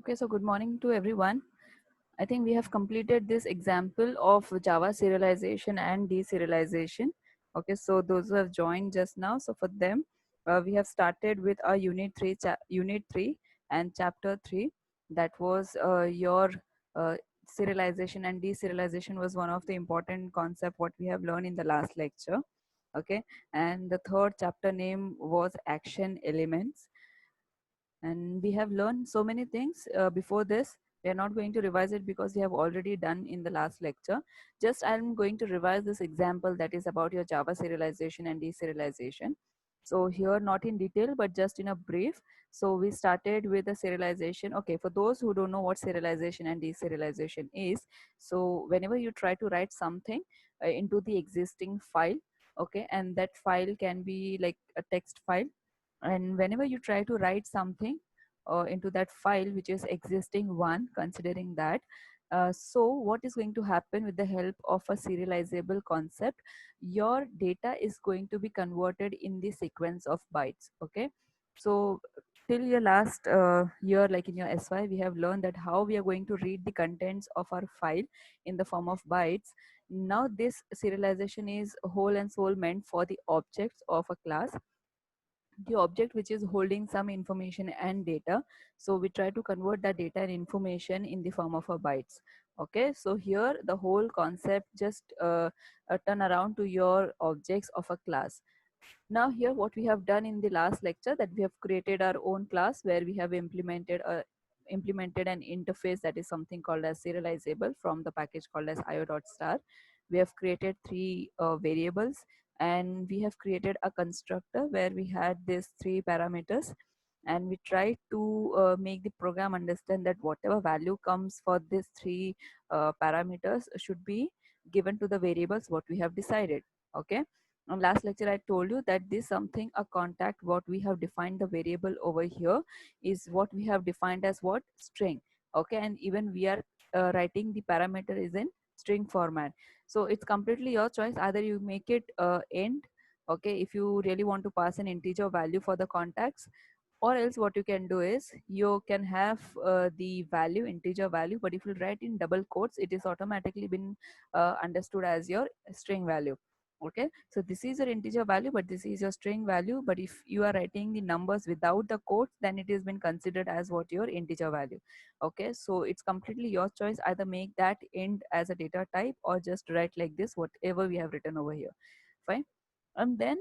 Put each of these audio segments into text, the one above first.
Okay, so good morning to everyone. I think we have completed this example of Java serialization and deserialization. Okay, so those who have joined just now, so for them, we have started with our unit 3 and chapter 3. That was your serialization and deserialization was one of the important concept what we have learned in the last lecture. Okay, and the third chapter name was action elements, and we have learned so many things before this. We are not going to revise it because we have already done in the last lecture. Just I'm going to revise this example that is about your Java serialization and deserialization. So here, not in detail but just in a brief. So we started with the serialization. Okay, for those who don't know what serialization and deserialization is, so whenever you try to write something into the existing file, okay, and that file can be like a text file, and whenever you try to write something into that file which is existing one, considering that, so what is going to happen with the help of a serializable concept, your data is going to be converted in the sequence of bytes. Okay, so till your last year, like in your SY, we have learned that how we are going to read the contents of our file in the form of bytes. Now this serialization is whole and sole meant for the objects of a class, the object which is holding some information and data. So we try to convert that data and information in the form of a bytes. Okay, so here the whole concept just turn around to your objects of a class. Now here what we have done in the last lecture, that we have created our own class where we have implemented an interface that is something called as serializable from the package called as io.star. We have created three variables, and we have created a constructor where we had these three parameters, and we try to make the program understand that whatever value comes for these three parameters should be given to the variables what we have decided. Okay, on last lecture I told you that this something a contact what we have defined the variable over here is what we have defined as what string. Okay, and even we are writing the parameter is in string format. So it's completely your choice, either you make it int, okay, if you really want to pass an integer value for the contacts, or else what you can do is you can have the value integer value, but if you write in double quotes it is automatically been understood as your string value. Okay, so this is your integer value but this is your string value, but if you are writing the numbers without the quotes then it has been considered as what your integer value. Okay, so it's completely your choice, either make that int as a data type or just write like this whatever we have written over here. Fine. And then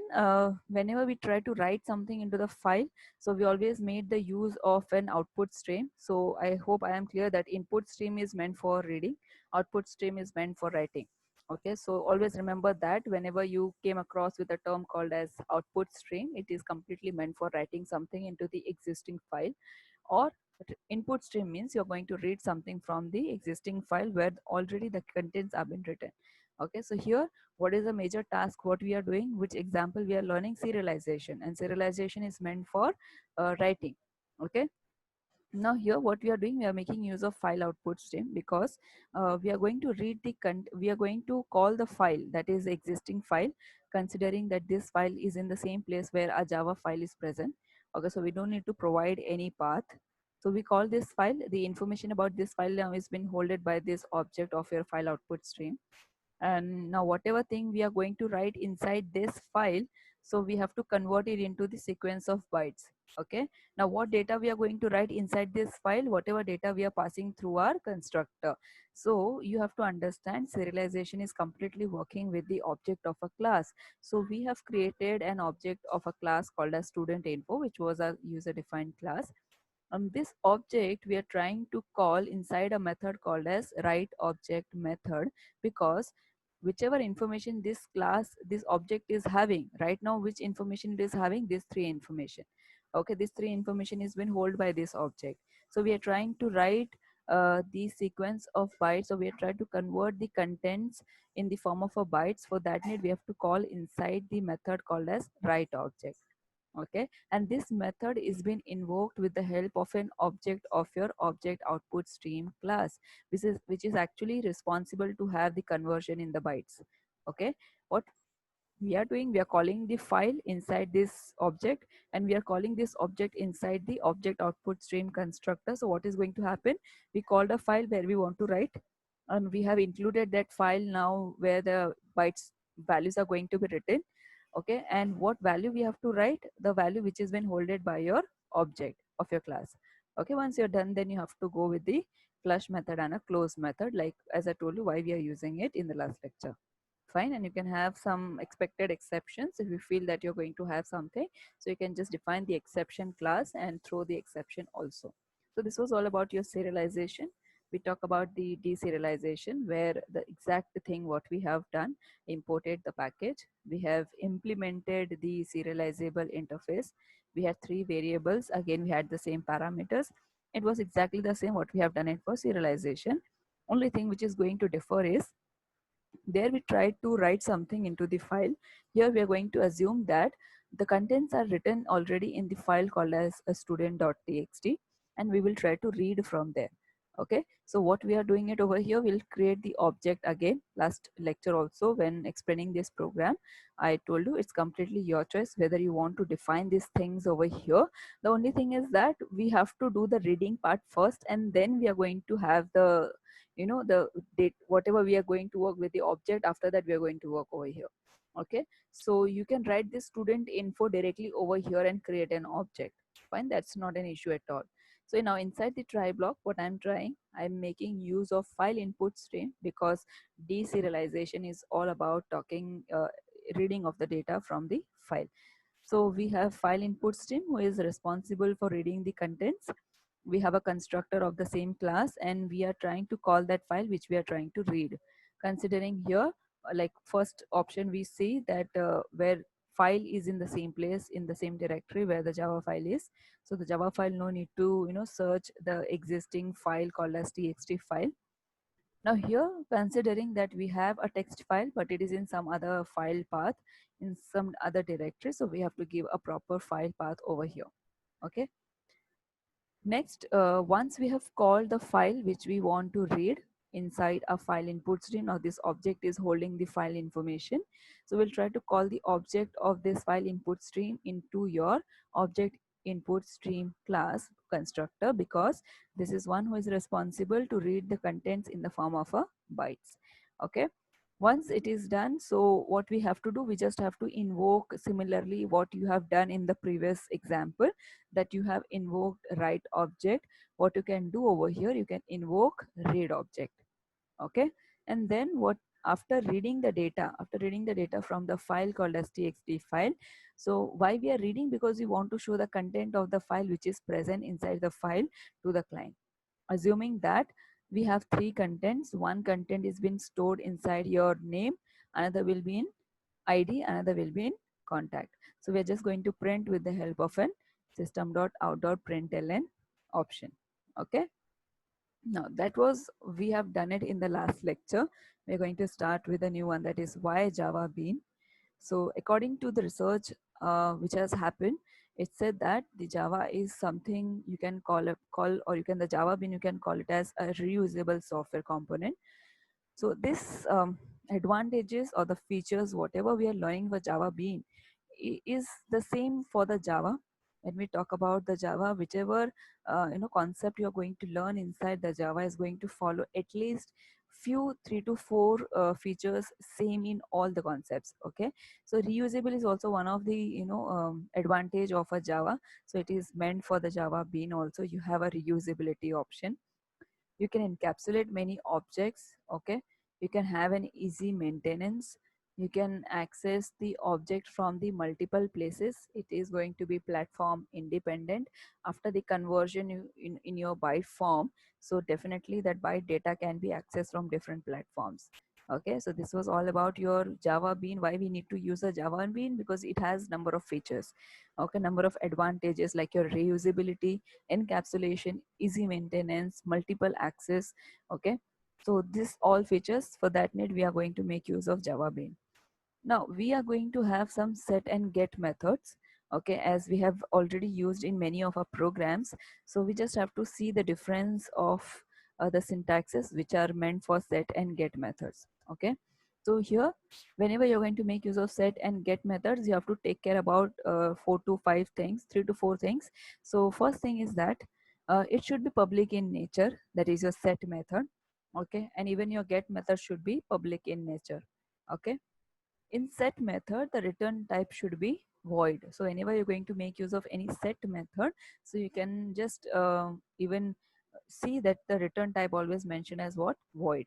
whenever we try to write something into the file, so we always made the use of an output stream. So I hope I am clear that input stream is meant for reading, output stream is meant for writing. Okay, so always remember that whenever you came across with a term called as output stream, it is completely meant for writing something into the existing file, or input stream means you're going to read something from the existing file where already the contents have been written. Okay, so here what is the major task what we are doing, which example we are learning serialization, and serialization is meant for writing. Okay, now here what we are doing, we are making use of file output stream because we are going to read the we are going to call the file that is existing file, considering that this file is in the same place where a Java file is present. Okay, so we don't need to provide any path. So we call this file, the information about this file now is been holded by this object of your file output stream. And now whatever thing we are going to write inside this file, so we have to convert it into the sequence of bytes. Okay, now what data we are going to write inside this file, whatever data we are passing through our constructor. So you have to understand serialization is completely working with the object of a class. So we have created an object of a class called as student info, which was a user defined class. This object we are trying to call inside a method called as write object method, because whichever information this class, this object is having right now, which information it is having, this three information. Okay, this three information is been held by this object. So we are trying to write the sequence of bytes, so we are trying to convert the contents in the form of a bytes. For that need we have to call inside the method called as write object. Okay, and this method is being invoked with the help of an object of your object output stream class, which is actually responsible to have the conversion in the bytes. Okay, what we are doing, we are calling the file inside this object, and we are calling this object inside the object output stream constructor. So what is going to happen, we called a file where we want to write, and we have included that file now where the bytes values are going to be written. Okay, and what value we have to write, the value which is been holded by your object of your class. Okay, once you're done, then you have to go with the flush method and a close method, like as I told you why we are using it in the last lecture. Fine, and you can have some expected exceptions if you feel that you're going to have something, so you can just define the exception class and throw the exception also. So this was all about your serialization. We talk about the deserialization, where the exact thing what we have done, imported the package, we have implemented the serializable interface. We had three variables, again we had the same parameters. It was exactly the same what we have done it for serialization. Only thing which is going to differ is, there we tried to write something into the file. Here we are going to assume that the contents are written already in the file called as a student.txt, and we will try to read from there. Okay, so what we are doing it over here, we'll create the object again. Last lecture also, when explaining this program, I told you it's completely your choice whether you want to define these things over here. The only thing is that we have to do the reading part first, and then we are going to have the, the date, whatever we are going to work with the object, after that we are going to work over here. Okay, so you can write this student info directly over here and create an object. Fine, that's not an issue at all. So now inside the try block, what I'm trying, I'm making use of file input stream, because deserialization is all about talking reading of the data from the file. So we have file input stream who is responsible for reading the contents. We have a constructor of the same class, and we are trying to call that file which we are trying to read. Considering here, like first option, we see that where file is in the same place, in the same directory where the Java file is. So the Java file, no need to search the existing file called as txt file. Now here, considering that we have a text file, but it is in some other file path, in some other directory, so we have to give a proper file path over here. Okay. Next, once we have called the file which we want to read inside a file input stream, now this object is holding the file information. So we'll try to call the object of this file input stream into your object input stream class constructor, because this is one who is responsible to read the contents in the form of a bytes. Okay. Once it is done, so what we have to do, we just have to invoke similarly what you have done in the previous example, that you have invoked write object. What you can do over here, you can invoke read object. Okay, and then what, after reading the data, from the file called as txt file. So why we are reading, because we want to show the content of the file which is present inside the file to the client. Assuming that we have three contents, one content is been stored inside your name, another will be in id, another will be in contact. So we're just going to print with the help of an system.out.println option. Okay, now that was, we have done it in the last lecture. We're going to start with a new one, that is why Java Bean. So according to the research which has happened, it said that the Java is something you can call, or you can, the Java Bean, you can call it as a reusable software component. So this advantages or the features, whatever we are learning for Java Bean, is the same for the Java. When we talk about the Java, whichever concept you are going to learn inside the Java is going to follow at least few 3 to 4 features same in all the concepts. Okay, so reusable is also one of the advantage of a Java. So it is meant for the Java Bean also. You have a reusability option. You can encapsulate many objects. Okay, you can have an easy maintenance. You can access the object from the multiple places. It is going to be platform independent after the conversion in your byte form. So definitely that byte data can be accessed from different platforms. Okay, so this was all about your Java Bean. Why we need to use a Java Bean? Because it has number of features. Okay, number of advantages like your reusability, encapsulation, easy maintenance, multiple access. Okay, so this all features, for that need we are going to make use of Java Bean. Now we are going to have some set and get methods. Okay, as we have already used in many of our programs. So we just have to see the difference of the syntaxes which are meant for set and get methods. Okay, So here, whenever you're going to make use of set and get methods, you have to take care about 4 to 5 things, 3 to 4 things. So first thing is that it should be public in nature, that is your set method. Okay, and even your get method should be public in nature. Okay, in set method, the return type should be void. So whenever you're going to make use of any set method, so you can just even see that the return type always mentioned as what? Void.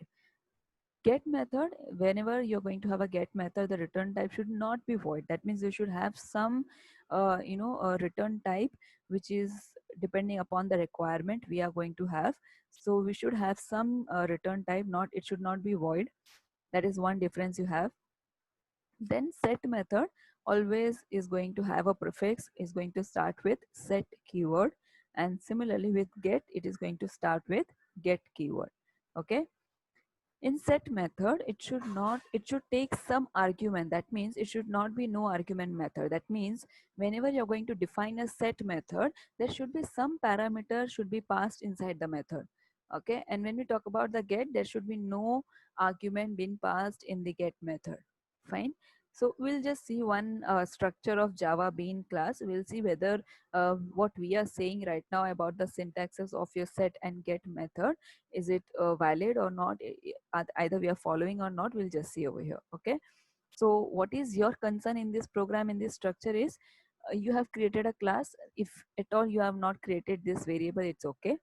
Get method, whenever you're going to have a get method, the return type should not be void. That means you should have some a return type which is depending upon the requirement we are going to have. So we should have some return type, not it should not be void. That is one difference you have. Then set method always is going to have a prefix, is going to start with set keyword, and similarly with get, it is going to start with get keyword. Okay, in set method, it should take some argument. That means it should not be no argument method. That means whenever you're going to define a set method, there should be some parameter should be passed inside the method. Okay, and when we talk about the get, there should be no argument being passed in the get method. Fine. So we'll just see one structure of Java Bean class. We'll see whether what we are saying right now about the syntaxes of your set and get method, is it valid or not. Either we are following or not, we'll just see over here. Okay, so what is your concern in this program, in this structure is you have created a class. If at all you have not created this variable, it's okay.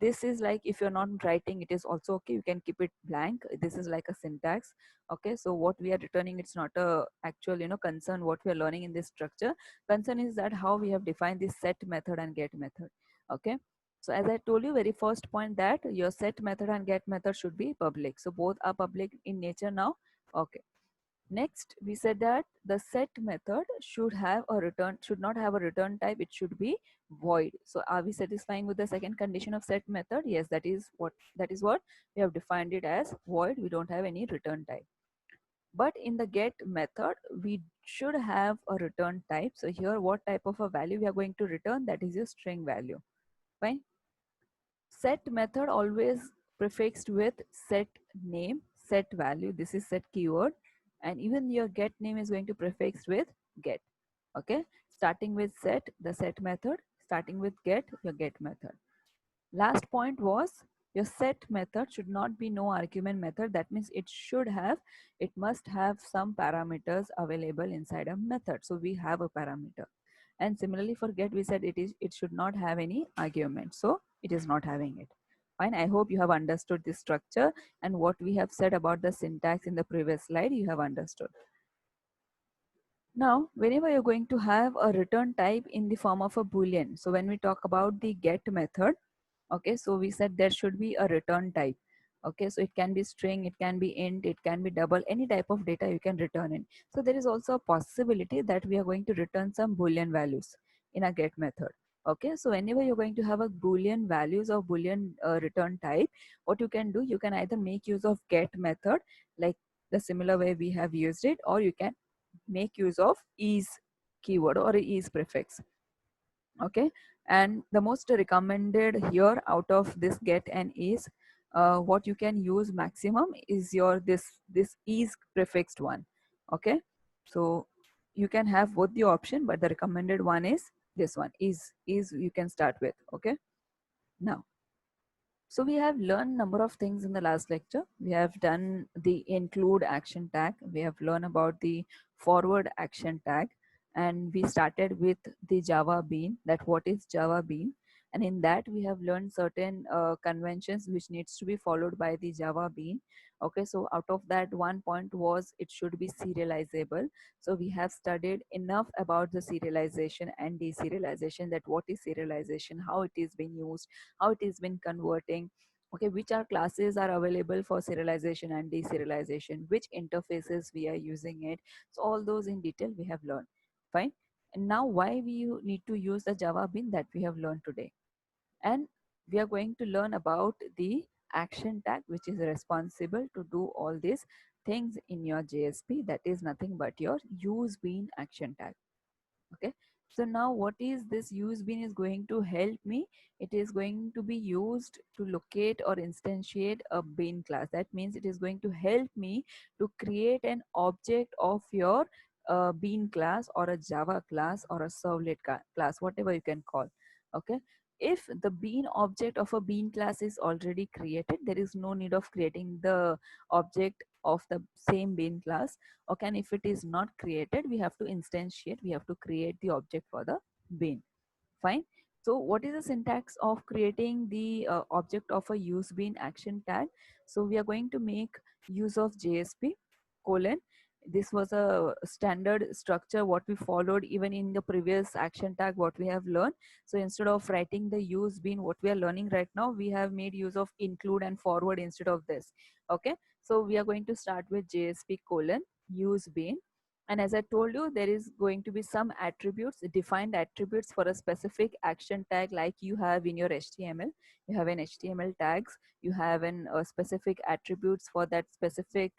This is like, if you're not writing, it is also okay, you can keep it blank. This is like a syntax. Okay, so what we are returning, it's not a actual concern what we are learning in this structure. Concern is that how we have defined this set method and get method. Okay, so as I told you, very first point, that your set method and get method should be public. So both are public in nature now. Okay, next, we said that the set method should not have a return type. It should be void. So are we satisfying with the second condition of set method? Yes, that is what we have defined it as void. We don't have any return type. But in the get method, we should have a return type. So here, what type of a value we are going to return? That is a string value. Fine. Set method always prefixed with set name, set value. This is set keyword, and even your get name is going to prefix with get. Okay, starting with set, the set method, starting with get, your get method. Last point was, your set method should not be no argument method. That means it must have some parameters available inside a method. So we have a parameter. And similarly for get, we said it should not have any argument. So it is not having it. Fine. I hope you have understood this structure, and what we have said about the syntax in the previous slide, you have understood. Now, whenever you're going to have a return type in the form of a boolean, so when we talk about the get method, okay, so we said there should be a return type. Okay, so it can be string, it can be int, it can be double, any type of data you can return in. So there is also a possibility that we are going to return some boolean values in a get method. Okay, so whenever you're going to have a boolean values or boolean return type, what you can do, you can either make use of get method like the similar way we have used it, or you can make use of is keyword or is prefix. Okay, and the most recommended here out of this get and is, what you can use maximum is your this is prefixed one. Okay, so you can have both the option, but the recommended one is this one, is you can start with. Okay, now, so we have learned number of things in the last lecture. We have done the include action tag. We have learned about the forward action tag, and we started with the Java Bean, that what is Java Bean. And in that we have learned certain conventions which needs to be followed by the Java Bean. Okay, so out of that, one point was it should be serializable. So we have studied enough about the serialization and deserialization, that what is serialization, how it is being used, how it is been converting. Okay, which are classes are available for serialization and deserialization, which interfaces we are using it. So all those in detail we have learned. Fine. And now why we need to use the Java Bean, that we have learned today. And we are going to learn about the action tag, which is responsible to do all these things in your JSP. That is nothing but your use bean action tag. Okay, So now what is this use bean is going to help me? It is going to be used to locate or instantiate a bean class. That means it is going to help me to create an object of your bean class or a Java class or a servlet class, whatever you can call. Okay. If the bean object of a bean class is already created, there is no need of creating the object of the same bean class. Okay, and if it is not created, we have to instantiate, we have to create the object for the bean. Fine. So what is the syntax of creating the object of a use bean action tag? So we are going to make use of JSP colon. This was a standard structure what we followed even in the previous action tag what we have learned. So instead of writing the use bean what we are learning right now, we have made use of include and forward instead of this. Okay, so we are going to start with JSP colon use bean. And as I told you, there is going to be some attributes, defined attributes for a specific action tag like you have in your HTML. You have an HTML tags, you have an specific attributes for that specific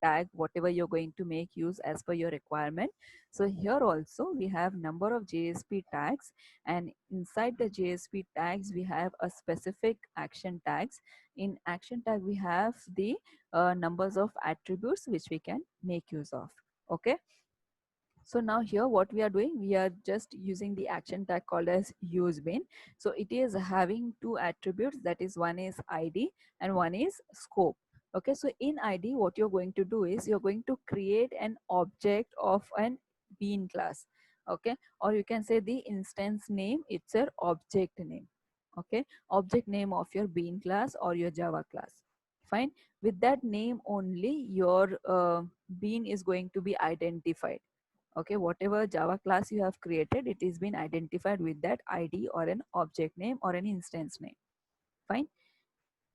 tag, whatever you're going to make use as per your requirement. So here also we have number of JSP tags, and inside the JSP tags we have a specific action tags. In action tag we have the numbers of attributes which we can make use of. Okay, so now here what we are doing, we are just using the action tag called as use bean. So it is having two attributes, that is one is ID and one is scope. Okay, so in ID what you're going to do is you're going to create an object of an bean class. Okay, or you can say the instance name, it's your object name. Okay, object name of your bean class or your Java class. Fine, with that name only your bean is going to be identified. Okay, whatever Java class you have created, it is been identified with that ID or an object name or an instance name. Fine.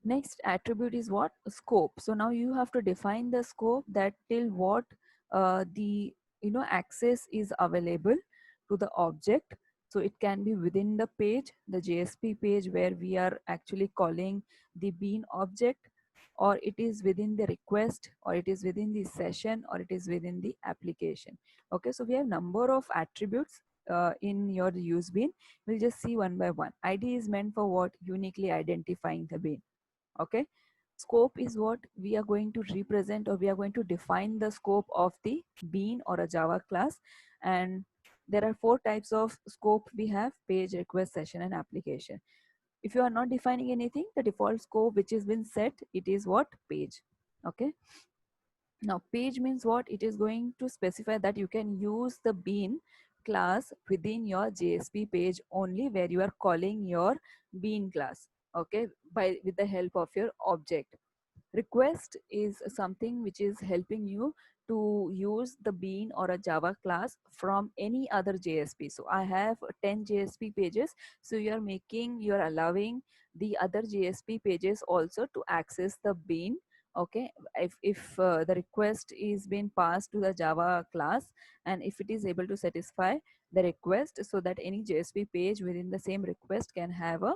Next attribute is what? Scope. So now you have to define the scope, that till what the access is available to the object. So it can be within the page, the JSP page where we are actually calling the bean object, or it is within the request, or it is within the session, or it is within the application. Okay, so we have number of attributes in your use bean. We'll just see one by one. ID is meant for what? Uniquely identifying the bean. Okay, scope is what we are going to represent, or we are going to define the scope of the bean or a Java class. And there are four types of scope we have: page, request, session, and application. If you are not defining anything, the default scope which has been set, it is what? Page. Okay, now page means what? It is going to specify that you can use the bean class within your JSP page only, where you are calling your bean class, okay, by with the help of your object. Request is something which is helping you to use the bean or a Java class from any other JSP. So I have 10 JSP pages, so you're allowing the other JSP pages also to access the bean. Okay, if the request is being passed to the Java class, and if it is able to satisfy the request, so that any JSP page within the same request can have a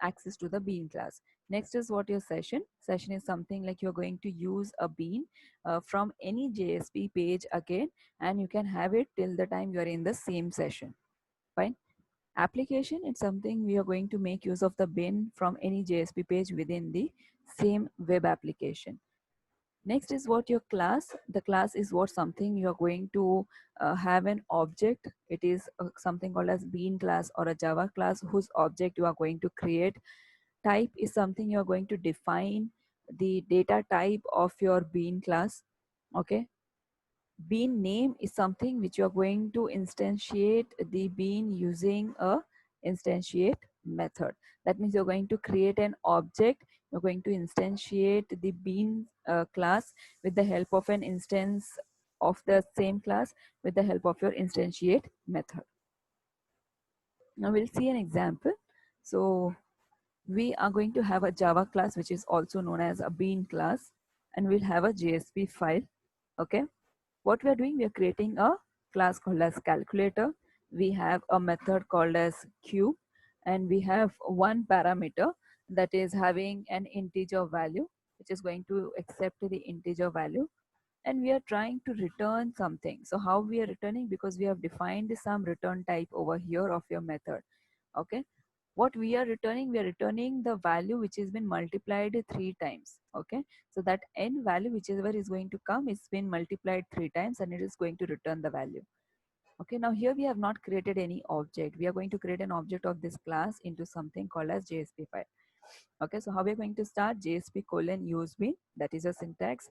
access to the bean class. Next is what your session. Session is something like you're going to use a bean from any JSP page again, and you can have it till the time you are in the same session. Fine. Application, it's something we are going to make use of the bean from any JSP page within the same web application. Next is what your class. The class is what something you are going to have an object. It is something called as bean class or a Java class whose object you are going to create. Type is something you're going to define the data type of your bean class. Okay, bean name is something which you're going to instantiate the bean using a instantiate method. That means you're going to create an object, you're going to instantiate the bean class with the help of an instance of the same class with the help of your instantiate method. Now we'll see an example. So we are going to have a Java class which is also known as a bean class, and we'll have a JSP file. Okay, what we are doing, we are creating a class called as calculator. We have a method called as cube, and we have one parameter that is having an integer value, which is going to accept the integer value. and we are trying to return something. So how we are returning? Because we have defined some return type over here of your method. Okay, what we are returning the value which has been multiplied 3 times. Okay, so that n value whichever is going to come is been multiplied 3 times and it is going to return the value. Okay, now here we have not created any object. We are going to create an object of this class into something called as JSP file. Okay, so how we are going to start? JSP colon use bin, that is a syntax.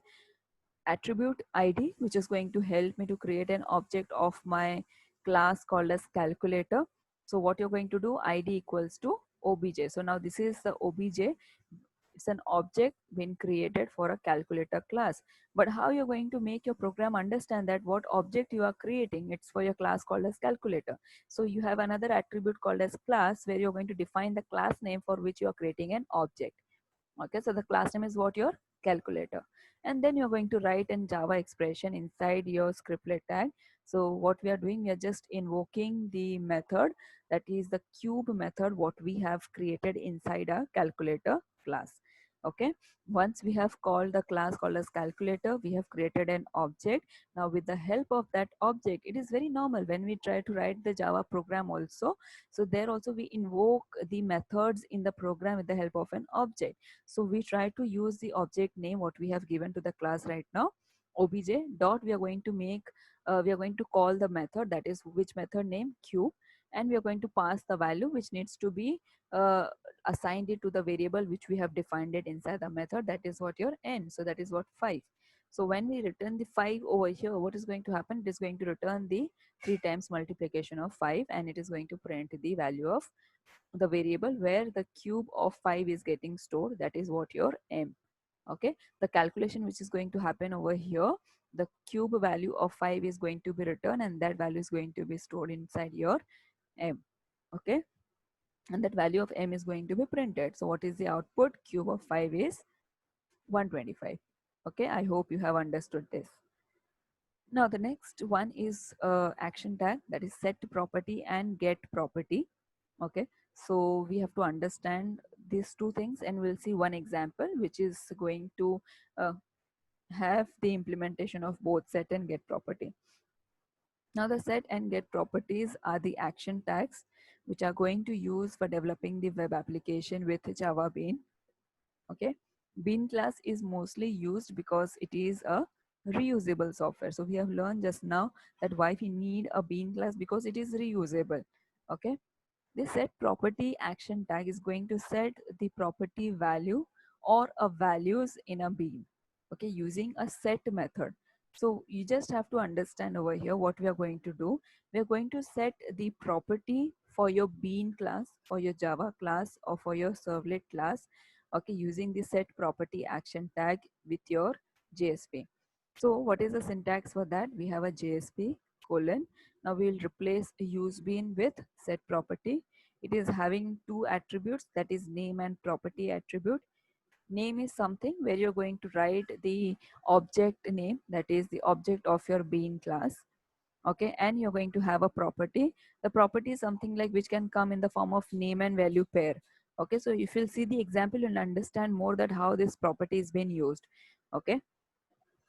Attribute ID, which is going to help me to create an object of my class called as calculator. So what you're going to do, ID equals to obj. So now this is the obj. It's an object been created for a calculator class. But how you're going to make your program understand that what object you are creating? It's for your class called as calculator. So you have another attribute called as class, where you're going to define the class name for which you are creating an object. Okay, so the class name is what? Your calculator. And then you're going to write in Java expression inside your scriptlet tag. So what we are doing, we are just invoking the method, that is the cube method what we have created inside our calculator class. Okay, once we have called the class called as calculator, we have created an object. Now with the help of that object, it is very normal when we try to write the Java program also. So there also we invoke the methods in the program with the help of an object. So we try to use the object name what we have given to the class right now, obj dot. We are going to make, we are going to call the method, that is which method name? Cube. And we are going to pass the value which needs to be uh, assigned it to the variable which we have defined it inside the method, that is what? Your n. So that is what? 5. So when we return the 5 over here, what is going to happen? It is going to return the 3 times multiplication of 5, and it is going to print the value of the variable where the cube of 5 is getting stored, that is what? Your m. Okay, the calculation which is going to happen over here, the cube value of 5 is going to be returned, and that value is going to be stored inside your m. Okay, and that value of m is going to be printed. So what is the output? Cube of 5 is 125. Okay, I hope you have understood this. Now the next one is action tag, that is set property and get property. Okay, so we have to understand these two things, and we'll see one example which is going to uh, have the implementation of both set and get property. Now the set and get properties are the action tags which are going to use for developing the web application with Java Bean. Okay, Bean class is mostly used because it is a reusable software. So we have learned just now that why we need a Bean class, because it is reusable. Okay, the set property action tag is going to set the property value or a values in a bean, okay, using a set method. So you just have to understand over here what we are going to do. We are going to set the property for your bean class, for your Java class, or for your servlet class, okay, using the set property action tag with your JSP. So what is the syntax for that? We have a JSP colon. Now we will replace use bean with set property. It is having two attributes, that is name and property attribute. Name is something where you're going to write the object name, that is the object of your bean class. Okay, and you're going to have a property. The property is something like which can come in the form of name and value pair. Okay, so if you'll see the example, you'll understand more that how this property is being used. Okay,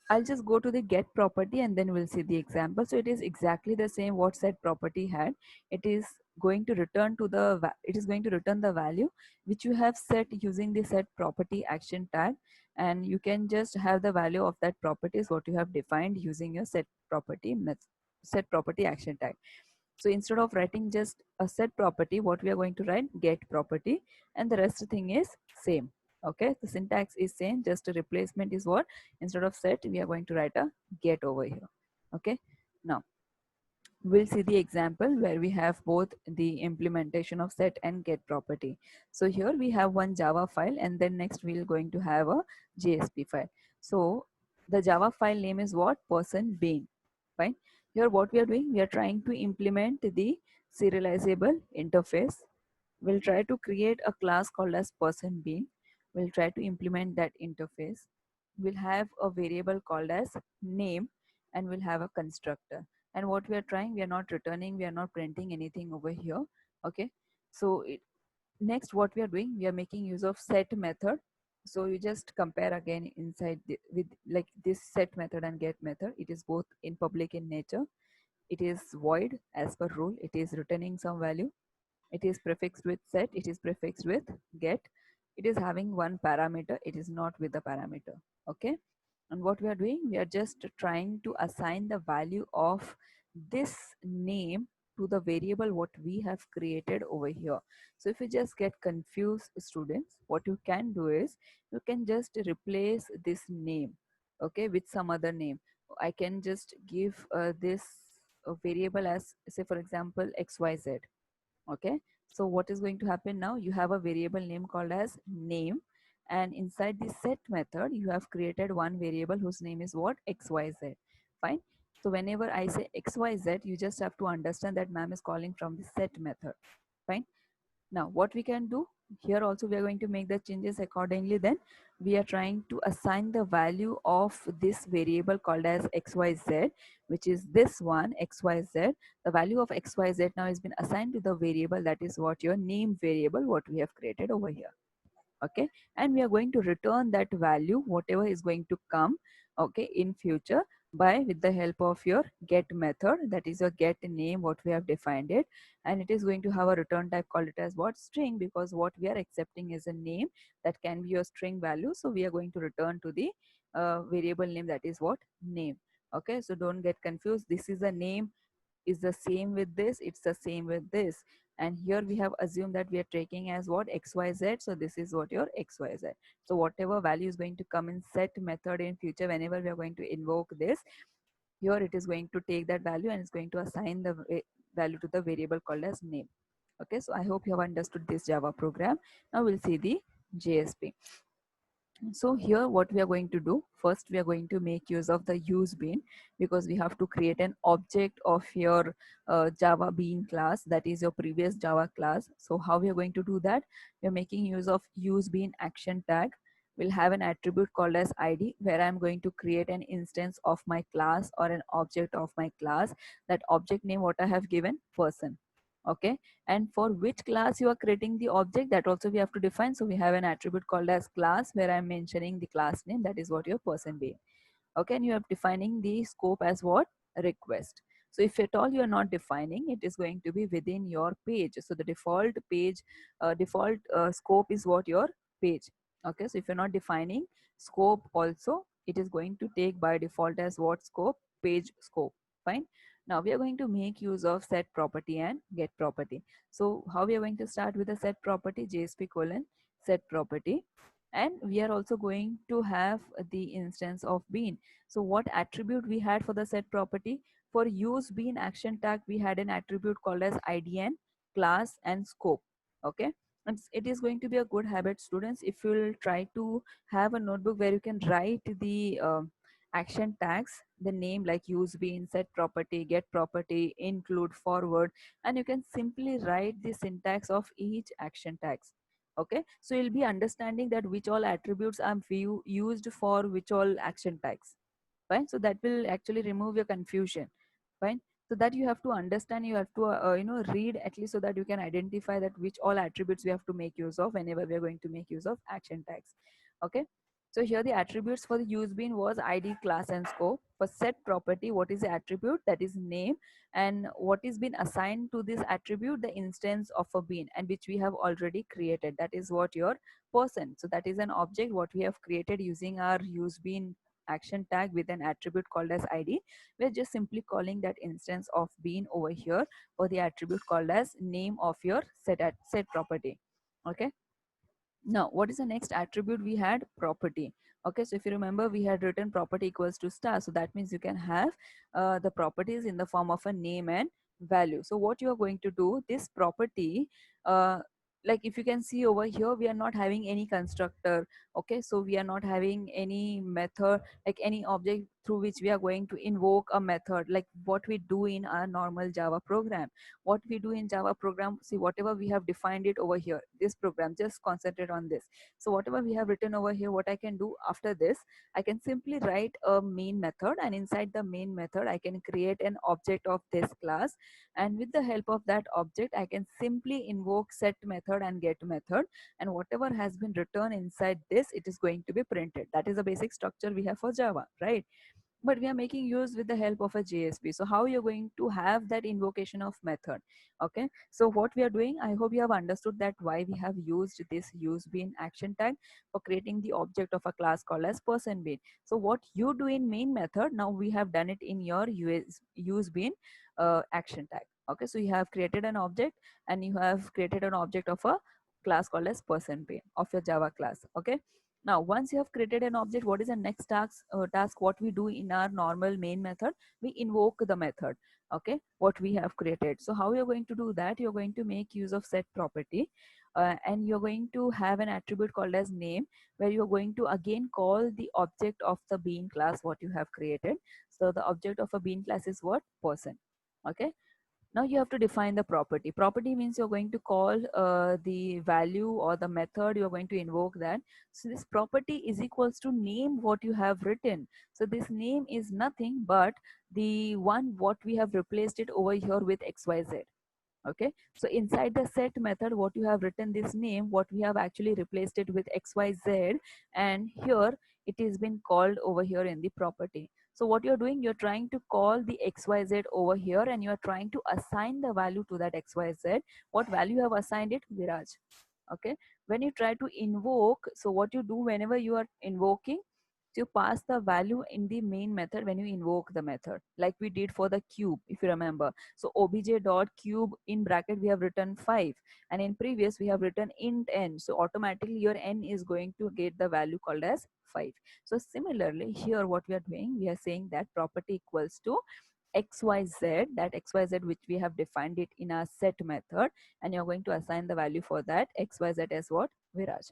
I'll just go to the get property and then we'll see the example. So it is exactly the same what set property had. It is going to return to the it is going to return the value which you have set using the set property action tag, and you can just have the value of that property is what you have defined using your set property action tag. So instead of writing just a set property, what we are going to write? Get property, and the rest thing is same. Okay, the syntax is same, just a replacement is what? Instead of set, we are going to write a get over here. Okay, now we'll see the example where we have both the implementation of set and get property. So here we have one Java file, and then next we're going to have a JSP file. So the Java file name is what? Person bean. Fine. Here what we are doing, we are trying to implement the serializable interface. We'll try to create a class called as person bean. We'll try to implement that interface. We'll have a variable called as name, and we'll have a constructor. And what we are trying, we are not returning, we are not printing anything over here. Okay, so next what we are doing, we are making use of set method. So you just compare again inside with like this set method and get method. It is both in public in nature. It is void as per rule. It is returning some value. It is prefixed with set. It is prefixed with get. It is having one parameter. It is not with the parameter. Okay. And what we are doing, we are just trying to assign the value of this name to the variable what we have created over here. So if you just get confused, students, what you can do is you can just replace this name, okay, with some other name. I can just give this variable as, say for example, xyz. Okay, so what is going to happen now, you have a variable name called as name, and inside the set method you have created one variable whose name is what, xyz. Fine. So whenever I say xyz, you just have to understand that ma'am is calling from the set method. Fine. Now what we can do here, also we are going to make the changes accordingly. Then we are trying to assign the value of this variable called as xyz, which is this one xyz. The value of xyz now has been assigned to the variable that is what, your name variable what we have created over here. Okay, and we are going to return that value whatever is going to come, okay, in future, by with the help of your get method, that is your get name what we have defined it. And it is going to have a return type called it as what, string, because what we are accepting is a name that can be your string value. So we are going to return to the variable name, that is what, name. Okay, so don't get confused, this is a name, is the same with this, it's the same with this. And here we have assumed that we are taking as what, xyz. So this is what, your xyz. So whatever value is going to come in set method in future, whenever we are going to invoke this, here it is going to take that value and it's going to assign the value to the variable called as name. Okay, so I hope you have understood this Java program. Now we'll see the JSP. So here what we are going to do, first we are going to make use of the use bean, because we have to create an object of your Java bean class, that is your previous Java class. So how we are going to do that, we are making use of use bean action tag. We'll have an attribute called as id, where I'm going to create an instance of my class or an object of my class. That object name what I have given, person. Okay, and for which class you are creating the object, that also we have to define. So we have an attribute called as class, where I'm mentioning the class name, that is what, your person being. Okay, and you are defining the scope as what, request. So if at all you are not defining, it is going to be within your page. So the default page, default scope is what, your page. Okay, so if you're not defining scope also, it is going to take by default as what, scope, page scope. Fine. Now we are going to make use of set property and get property. So how we are going to start with the set property, JSP colon set property, and we are also going to have the instance of bean. So what attribute we had for the set property, for use bean action tag we had an attribute called as idn, class and scope. Okay, and it is going to be a good habit, students, if you'll try to have a notebook where you can write the action tags, the name like use bean, set property, get property, include, forward, and you can simply write the syntax of each action tags. Okay, so you'll be understanding that which all attributes are used for which all action tags. Fine, so that will actually remove your confusion. Fine, so that you have to understand, you have to read at least, so that you can identify that which all attributes we have to make use of whenever we are going to make use of action tags. Okay, so here the attributes for the use bean was id, class and scope. For set property, what is the attribute, that is name, and what is been assigned to this attribute, the instance of a bean, and which we have already created, that is what, your person. So that is an object what we have created using our use bean action tag with an attribute called as id. We're just simply calling that instance of bean over here for the attribute called as name of your set property. Okay, now what is the next attribute we had, property. Okay, so if you remember, we had written property equals to star, so that means you can have the properties in the form of a name and value. So what you are going to do, this property, uh, like if you can see over here, we are not having any constructor. Okay, so we are not having any method, like any object through which we are going to invoke a method like what we do in our normal Java program. What we do in Java program, see, whatever we have defined it over here, this program, just concentrate on this. So whatever we have written over here, what I can do after this, I can simply write a main method, and inside the main method I can create an object of this class, and with the help of that object I can simply invoke set method method and get method, and whatever has been written inside this, it is going to be printed. That is the basic structure we have for Java, right? But we are making use with the help of a JSP. So how you're going to have that invocation of method? Okay, so what we are doing, I hope you have understood that why we have used this use bean action tag for creating the object of a class called as person bean. So what you do in main method, now we have done it in your use bean action tag. Okay, so you have created an object and you have created an object of a class called as person bean of your Java class. Okay, now, once you have created an object, what is the next task what we do in our normal main method? We invoke the method, okay, what we have created. So how you're going to do that? You're going to make use of set property, and you're going to have an attribute called as name, where you're going to again call the object of the bean class what you have created. So the object of a bean class is what? Person. Okay, now you have to define the property. Property means you're going to call the value or the method, you're going to invoke that. So this property is equals to name what you have written. So this name is nothing but the one what we have replaced it over here with xyz. Okay, so inside the set method what you have written this name, what we have actually replaced it with xyz, and here it is been called over here in the property. So what you're doing, you're trying to call the xyz over here and you're trying to assign the value to that xyz. What value you have assigned it? Viraj. Okay, when you try to invoke, so what you do whenever you are invoking, to pass the value in the main method when you invoke the method, like we did for the cube, if you remember. So obj dot cube in bracket we have written 5, and in previous we have written int n, so automatically your n is going to get the value called as 5. So similarly here what we are doing, we are saying that property equals to xyz, that xyz which we have defined it in our set method, and you're going to assign the value for that xyz as what? Viraj.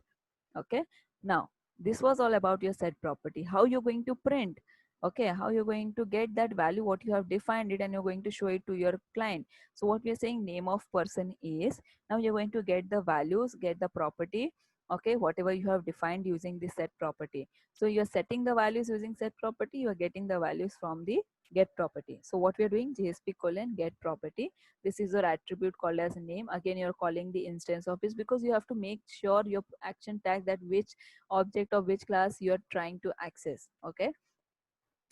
Okay, now this was all about your set property. How you're going to print? Okay, how you're going to get that value what you have defined it and you're going to show it to your client. So what we are saying, name of person is, now you're going to get the values, get the property, okay, whatever you have defined using the set property. So you're setting the values using set property, you are getting the values from the get property. So what we are doing, JSP colon get property, this is your attribute called as name. Again you're calling the instance of this because you have to make sure your action tag that which object of which class you are trying to access. Okay,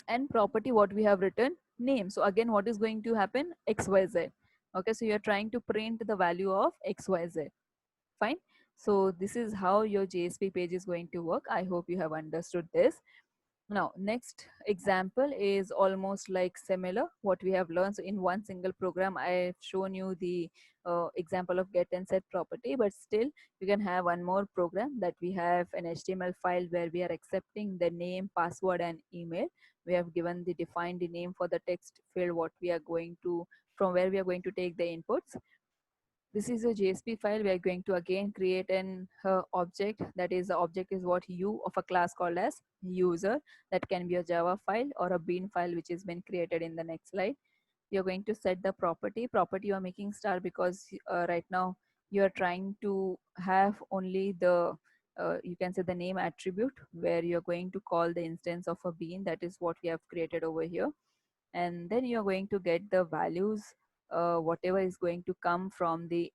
and property what we have written, name. So again what is going to happen? XYZ. Okay, so you're trying to print the value of XYZ. Fine. So this is how your JSP page is going to work. I hope you have understood this. Now, next example is almost like similar what we have learned. So in one single program, I've shown you the example of get and set property, but still you can have one more program that we have an HTML file where we are accepting the name, password, and email. We have given the defined name for the text field, what we are going to, from where we are going to take the inputs. This is a JSP file. We are going to again create an object. That is, the object is what u of a class called as user. That can be a Java file or a bean file which has been created in the next slide. You're going to set the property you are making star because right now you are trying to have only the you can say the name attribute where you're going to call the instance of a bean. That is what we have created over here, and then you're going to get the values whatever is going to come from the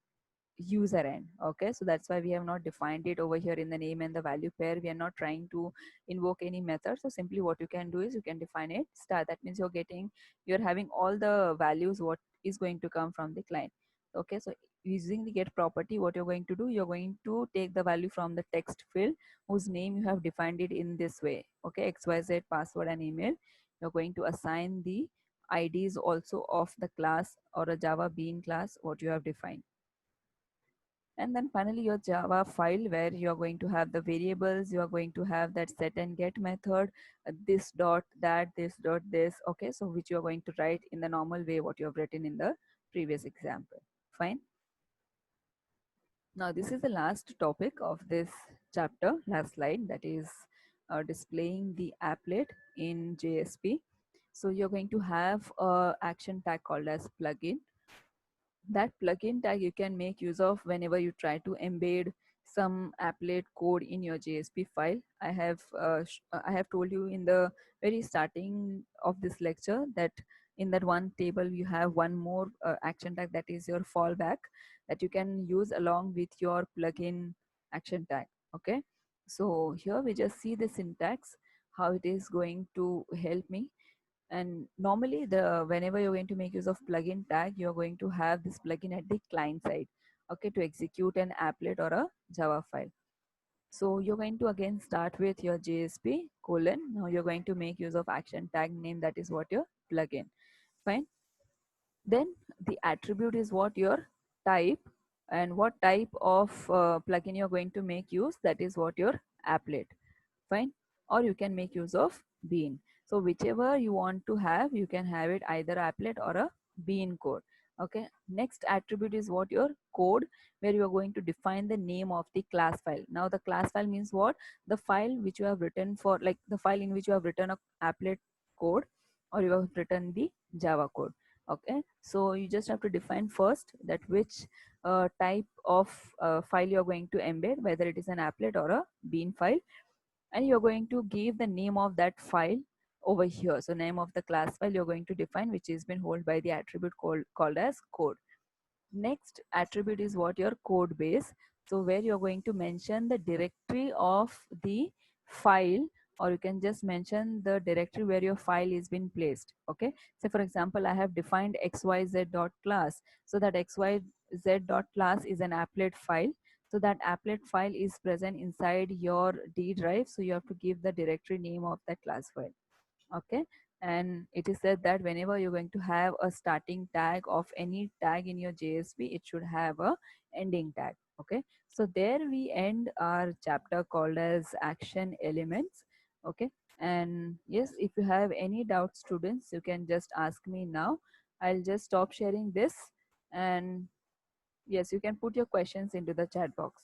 user end. Okay, so that's why we have not defined it over here in the name and the value pair. We are not trying to invoke any method. So simply what you can do is you can define it star. That means you're having all the values what is going to come from the client. Okay, so using the get property, what you're going to do, you're going to take the value from the text field whose name you have defined it in this way. Okay, xyz password and email. You're going to assign the IDs also of the class or a Java bean class what you have defined. And then finally your Java file where you're going to have the variables, you are going to have that set and get method, this dot that, this dot this. Okay, so which you're going to write in the normal way what you have written in the previous example. Fine. Now this is the last topic of this chapter, last slide, that is displaying the applet in JSP. So you're going to have a action tag called as plugin. That plugin tag you can make use of whenever you try to embed some applet code in your JSP file. I have told you in the very starting of this lecture that in that one table you have one more action tag, that is your fallback, that you can use along with your plugin action tag. Okay, so here we just see the syntax, how it is going to help me. And normally the whenever you're going to make use of plugin tag, you're going to have this plugin at the client side, okay, to execute an applet or a Java file. So you're going to again start with your JSP colon. Now you're going to make use of action tag name, that is what your plugin. Fine. Then the attribute is what your type, and what type of plugin you're going to make use, that is what your applet. Fine. Or you can make use of bean. So whichever you want to have, you can have it either applet or a bean code. Okay, next attribute is what your code, where you are going to define the name of the class file. Now the class file means what? The file which you have written for, like the file in which you have written a applet code, or you have written the Java code. Okay, so you just have to define first that which type of file you're going to embed, whether it is an applet or a bean file, and you're going to give the name of that file over here. So name of the class file you're going to define, which is been held by the attribute called as code. Next attribute is what your code base. So where you're going to mention the directory of the file, or you can just mention the directory where your file is been placed. Okay, so for example, I have defined xyz.class, so that xyz.class is an applet file. So that applet file is present inside your D drive, so you have to give the directory name of that class file. Okay, and it is said that whenever you're going to have a starting tag of any tag in your JSP, it should have a ending tag. Okay, so there we end our chapter called as action elements. Okay, and yes, if you have any doubts, students, you can just ask me now. I'll just stop sharing this, and yes, you can put your questions into the chat box.